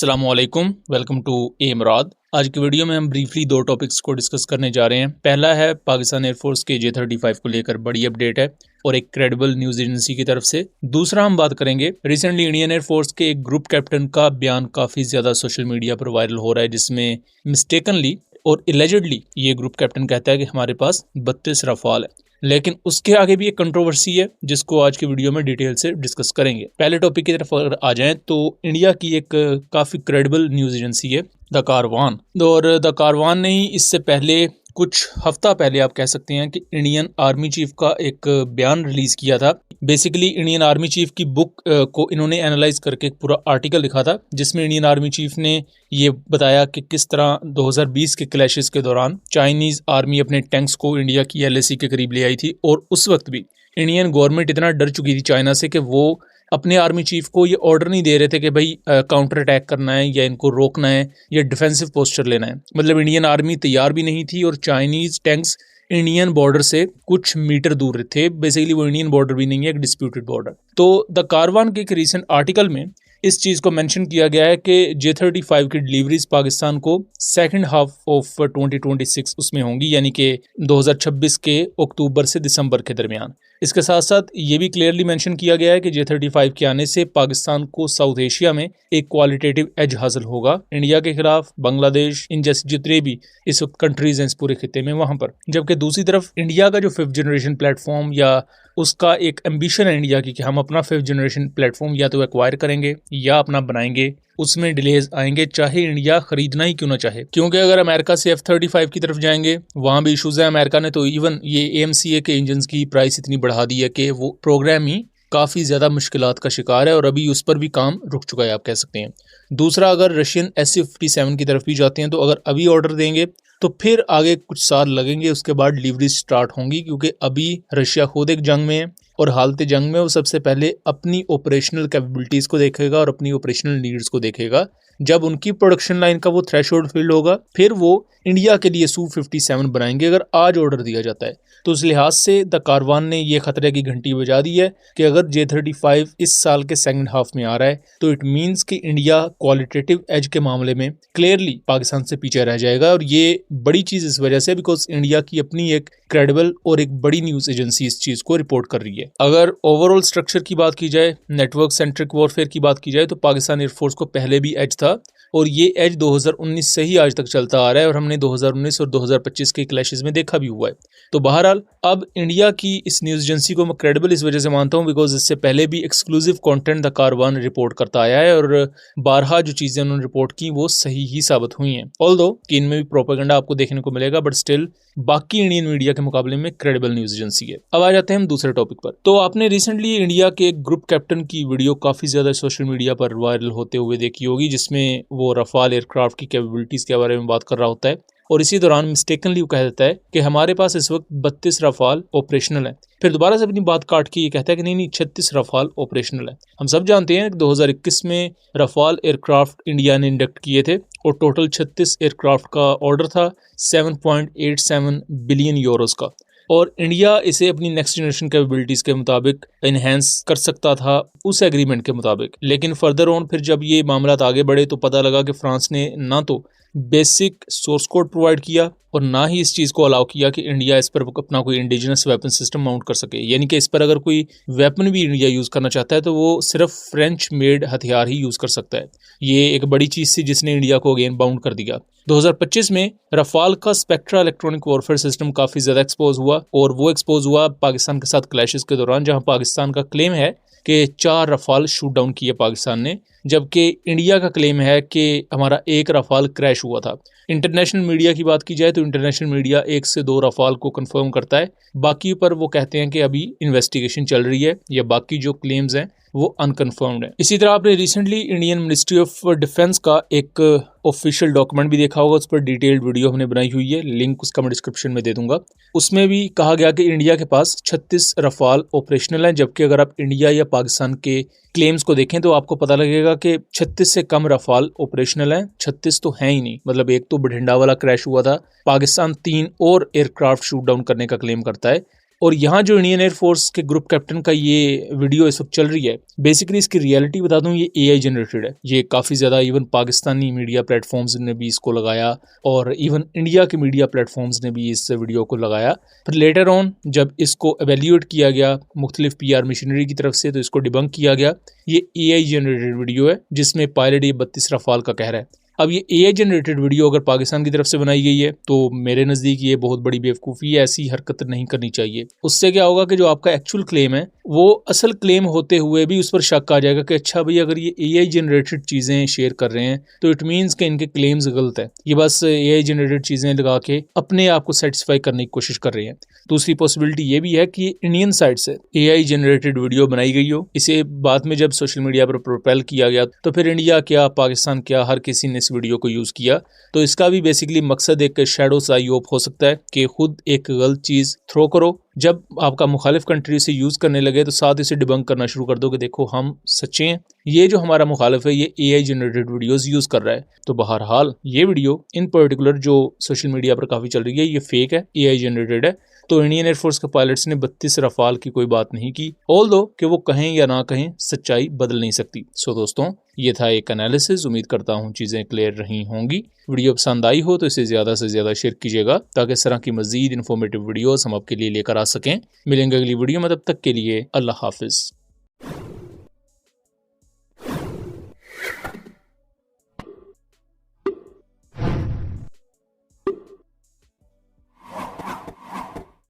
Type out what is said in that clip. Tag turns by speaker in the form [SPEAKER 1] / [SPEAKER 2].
[SPEAKER 1] अस्सलामुअलैकुम, welcome to एमराद। आज की वीडियो में हम ब्रीफली दो टॉपिक्स को डिस्कस करने जा रहे हैं। पहला है पाकिस्तान एयरफोर्स के J-35 को लेकर बड़ी अपडेट है और एक क्रेडिबल न्यूज़ एजेंसी की तरफ से। दूसरा हम बात करेंगे रिसेंटली इंडियन एयरफोर्स के एक ग्रुप कैप्टन का बयान काफ़ी ज़्यादा सोशल मीडिया पर वायरल हो रहा है, जिसमें मिस्टेकनली और एलिजिडली ये ग्रुप कैप्टन कहता है कि हमारे पास 32 रफाल है। लेकिन उसके आगे भी एक कंट्रोवर्सी है जिसको आज की वीडियो में डिटेल से डिस्कस करेंगे। पहले टॉपिक की तरफ अगर आ जाएं तो इंडिया की एक काफ़ी क्रेडिबल न्यूज़ एजेंसी है द कारवान, और द कारवान ने ही इससे पहले कुछ हफ्ता पहले आप कह सकते हैं कि इंडियन आर्मी चीफ का एक बयान रिलीज किया था। बेसिकली इंडियन आर्मी चीफ की बुक को इन्होंने एनालाइज करके एक पूरा आर्टिकल लिखा था, जिसमें इंडियन आर्मी चीफ ने ये बताया कि किस तरह 2020 के क्लैशेस के दौरान चाइनीज आर्मी अपने टैंक्स को इंडिया की LAC के करीब ले आई थी, और उस वक्त भी इंडियन गवर्नमेंट इतना डर चुकी थी चाइना से कि वो अपने आर्मी चीफ को ये ऑर्डर नहीं दे रहे थे कि भाई काउंटर अटैक करना है या इनको रोकना है या डिफेंसिव पोस्चर लेना है। मतलब इंडियन आर्मी तैयार भी नहीं थी और चाइनीज टैंक्स इंडियन बॉर्डर से कुछ मीटर दूर थे। बेसिकली वो इंडियन बॉर्डर भी नहीं है, एक डिस्प्यूटेड बॉर्डर। तो द कारवान के एक रीसेंट आर्टिकल में इस चीज़ को मेंशन किया गया है कि J-35 की डिलीवरीज पाकिस्तान को सेकंड हाफ ऑफ 2026 उसमें होंगी, यानी कि 2026 के अक्टूबर से दिसंबर के दरमियान। इसके साथ साथ ये भी क्लियरली मेंशन किया गया है कि J-35 के आने से पाकिस्तान को साउथ एशिया में एक क्वालिटेटिव एज हासिल होगा इंडिया के खिलाफ, बांग्लादेश, इन जैसे जितने भी इस वक्त कंट्रीज हैं इस पूरे खिते में वहां पर। जबकि दूसरी तरफ इंडिया का जो 5th जनरेशन प्लेटफॉर्म या उसका एक एम्बिशन है इंडिया की कि हम अपना 5th जनरेशन प्लेटफॉर्म या तो एक्वायर करेंगे या अपना बनाएंगे, उसमें डिलेज आएंगे चाहे इंडिया खरीदना ही क्यों ना चाहे। क्योंकि अगर अमेरिका से F-35 की तरफ जाएंगे वहां भी इशूज है। अमेरिका ने तो इवन ये AMCA के इंजन की प्राइस इतनी बढ़ा दी है कि वो प्रोग्राम ही काफ़ी ज़्यादा मुश्किलात का शिकार है और अभी उस पर भी काम रुक चुका है, आप कह सकते हैं। दूसरा, अगर रशियन SU-57 की तरफ भी जाते हैं तो अगर अभी ऑर्डर देंगे तो फिर आगे कुछ साल लगेंगे, उसके बाद डिलीवरी स्टार्ट होंगी, क्योंकि अभी रशिया खुद एक जंग में है और हालत जंग में वो सबसे पहले अपनी ऑपरेशनल कैपेबिलिटीज़ को देखेगा और अपनी ऑपरेशनल नीड्स को देखेगा। जब उनकी प्रोडक्शन लाइन का वो थ्रेशोल्ड फील्ड होगा फिर वो इंडिया के लिए Su-57 बनाएंगे, अगर आज ऑर्डर दिया जाता है तो। उस लिहाज से द कारवान ने ये खतरे की घंटी बजा दी है कि अगर J-35 इस साल के सेकंड हाफ में आ रहा है तो इट मीन्स कि इंडिया क्वालिटेटिव एज के मामले में क्लियरली पाकिस्तान से पीछे रह जाएगा। और ये बड़ी चीज़ इस वजह से बिकॉज इंडिया की अपनी एक क्रेडिबल और एक बड़ी न्यूज़ एजेंसी इस चीज़ को रिपोर्ट कर रही है। अगर ओवरऑल स्ट्रक्चर की बात की जाए, नेटवर्क सेंट्रिक वॉरफेयर की बात की जाए, तो पाकिस्तान एयरफोर्स को पहले भी एज था और ये एज 2019 से ही आज तक चलता आ रहा है और हमने 2019 और 2025 के क्लैशेस में देखा भी हुआ है। तो बहरहाल अब इंडिया की इस न्यूज़ एजेंसी को मैं क्रेडिबल इस वजह से मानता हूँ बिकॉज इससे पहले भी exclusive content the Caravan report करता आया है और बारहा जो चीज़ें उन्होंने रिपोर्ट की वो सही ही साबित हुई हैं। ऑल्दो कि इनमें भी प्रोपेगेंडा आपको देखने को मिलेगा, बट स्टिल बाकी इंडियन मीडिया के मुकाबले में क्रेडिबल न्यूज़ एजेंसी है। अब आ जाते हैं हम दूसरे टॉपिक पर। तो आपने रिसेंटली इंडिया के एक ग्रुप कैप्टन की वीडियो काफ़ी ज़्यादा सोशल मीडिया पर वायरल होते हुए देखी होगी, जिसमें वो रफाल एयरक्राफ्ट की कैपेबिलिटीज़ के बारे में बात कर रहा होता है और इसी दौरान मिस्टेकनली वो कह देता है कि हमारे पास इस वक्त 32 रफाल ऑपरेशनल है। फिर दोबारा से अपनी बात काट के ये कहता है कि नहीं 36 रफाल ऑपरेशनल है। हम सब जानते हैं कि 2021 में रफाल एयरक्राफ्ट इंडिया ने इंडक्ट किए थे और टोटल 36 एयरक्राफ्ट का ऑर्डर था 7.87 बिलियन यूरोस का, और इंडिया इसे अपनी नेक्स्ट जनरेशन कैपेबिलिटीज़ के मुताबिक इन्हेंस कर सकता था उस एग्रीमेंट के मुताबिक। लेकिन फर्दर ऑन फिर जब ये मामला आगे बढ़े तो पता लगा कि फ्रांस ने ना तो बेसिक सोर्स कोड प्रोवाइड किया और ना ही इस चीज़ को अलाउ किया कि इंडिया इस पर अपना कोई इंडिजिनस वेपन सिस्टम माउंट कर सके। यानी कि इस पर अगर कोई वेपन भी इंडिया यूज़ करना चाहता है तो वो सिर्फ फ्रेंच मेड हथियार ही यूज़ कर सकता है। ये एक बड़ी चीज़ थी जिसने इंडिया को अगेन बाउंड कर दिया। 2025 में रफाल का स्पेक्ट्रा इलेक्ट्रॉनिक वॉरफेयर सिस्टम काफ़ी ज़्यादा एक्सपोज हुआ और वो एक्सपोज हुआ पाकिस्तान के साथ क्लैशेस के दौरान, जहाँ पाकिस्तान का क्लेम है कि 4 रफाल शूट डाउन किए पाकिस्तान ने, जबकि इंडिया का क्लेम है कि हमारा 1 रफाल क्रैश हुआ था। इंटरनेशनल मीडिया की बात की जाए तो इंटरनेशनल मीडिया 1 से 2 रफाल को कंफर्म करता है, बाकी पर वो कहते हैं कि अभी इन्वेस्टिगेशन चल रही है या बाकी जो क्लेम्स हैं वो अनकन्फर्म्ड है। इसी तरह आपने recently Indian ministry of defence का एक ऑफिशियल डॉक्यूमेंट भी देखा होगा, उस पर डिटेल्ड वीडियो हमने बनाई हुई है, लिंक उसका मैं डिस्क्रिप्शन में दे दूंगा। उसमें भी कहा गया कि इंडिया के पास 36 रफाल ऑपरेशनल हैं, जबकि अगर आप इंडिया या पाकिस्तान के क्लेम्स को देखें तो आपको पता लगेगा कि 36 से कम रफाल ऑपरेशनल हैं। 36 तो हैं ही नहीं, मतलब एक तो बठिंडा वाला क्रैश हुआ था, पाकिस्तान 3 और एयरक्राफ्ट शूट डाउन करने का क्लेम करता है, और यहाँ जो इंडियन एयरफोर्स के ग्रुप कैप्टन का ये वीडियो इस वक्त चल रही है, बेसिकली इसकी रियलिटी बता दूं, ये AI जनरेटेड है। ये काफ़ी ज़्यादा इवन पाकिस्तानी मीडिया प्लेटफॉर्म्स ने भी इसको लगाया और इवन इंडिया के मीडिया प्लेटफॉर्म्स ने भी इस वीडियो को लगाया। फिर लेटर ऑन जब इसको एवेल्यूएट किया गया मुख्तलिफ PR मशीनरी की तरफ से, तो इसको डिबंक किया गया। ये AI जनरेटेड वीडियो है जिसमें पायलट ये 32 रफाल का कह रहा है। अब ये AI जनरेटेड वीडियो अगर पाकिस्तान की तरफ से बनाई गई है तो मेरे नज़दीक ये बहुत बड़ी बेवकूफ़ी है, ऐसी हरकत नहीं करनी चाहिए। उससे क्या होगा कि जो आपका एक्चुअल क्लेम है वो असल क्लेम होते हुए भी उस पर शक आ जाएगा कि अच्छा भाई अगर ये AI जनरेटेड चीज़ें शेयर कर रहे हैं तो इट मीन्स कि इनके क्लेम्स गलत है। ये बस AI जनरेटेड चीज़ें लगा के अपने आप को सेटिस्फाई करने की कोशिश कर रहे हैं। दूसरी पॉसिबिलिटी ये भी है कि इंडियन साइड से AI जनरेटेड वीडियो बनाई गई हो, इसे बाद में जब सोशल मीडिया पर प्रोपेल किया गया तो फिर इंडिया क्या पाकिस्तान क्या हर किसी ने इस वीडियो को यूज़ किया। तो इसका भी बेसिकली मकसद एक शैडो साई ऑफ हो सकता है कि खुद एक गलत चीज़ थ्रो करो, जब आपका मुखालिफ कंट्री से यूज़ करने लगे तो साथ इसे डिबंक करना शुरू कर दो कि देखो हम सच्चे हैं, ये जो हमारा मुखालिफ है ये AI जनरेटेड वीडियोस यूज़ कर रहा है। तो बहरहाल ये वीडियो इन पर्टिकुलर जो सोशल मीडिया पर काफ़ी चल रही है ये फेक है, AI जनरेटेड है। तो इंडियन एयरफोर्स के पायलट्स ने 32 रफाल की कोई बात नहीं की, ऑल्दो कि वो कहें या ना कहें सच्चाई बदल नहीं सकती। सो दोस्तों ये था एक एनालिसिस, उम्मीद करता हूँ चीज़ें क्लियर रही होंगी। वीडियो पसंद आई हो तो इसे ज़्यादा से ज़्यादा शेयर कीजिएगा ताकि इस तरह की मज़ीद इन्फॉर्मेटिव वीडियोस हम आपके लिए लेकर आ सकें। मिलेंगे अगली वीडियो में, तब तक के लिए अल्लाह हाफिज़।